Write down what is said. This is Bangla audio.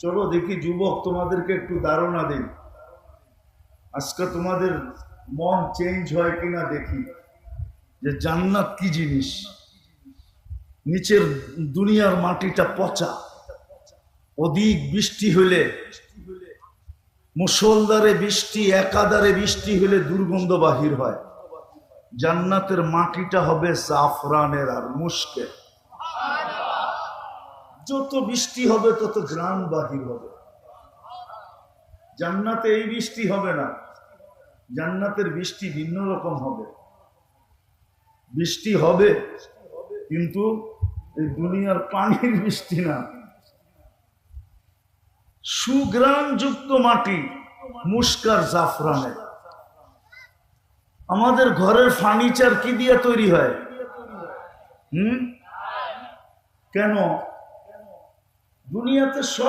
চলো দেখি যুবক, তোমাদেরকে একটু ধারণা দিই। আজকে তোমাদের মন চেঞ্জ হয় কিনা দেখি, যে জান্নাত কি জিনিস। নিচের দুনিয়ার মাটিটা পচা, অধিক বৃষ্টি হলে, মুষলধারে বৃষ্টি, একাধারে বৃষ্টি হলে দুর্গন্ধ বাহির হয়। জান্নাতের মাটিটা হবে জাফরানের আর মুশকের। যত বৃষ্টি হবে তত ঘ্রাণ বাহির হবে। জান্নাতে এই বৃষ্টি হবে না, জান্নাতের বৃষ্টি ভিন্ন রকম হবে। বৃষ্টি হবে কিন্তু এই দুনিয়ার পানির বৃষ্টি না। সুঘ্রাণ যুক্ত মাটি, মুস্কার জাফরানে। আমাদের ঘরের ফার্নিচার কি দিয়ে তৈরি হয়? কেন? দুনিয়াতে সব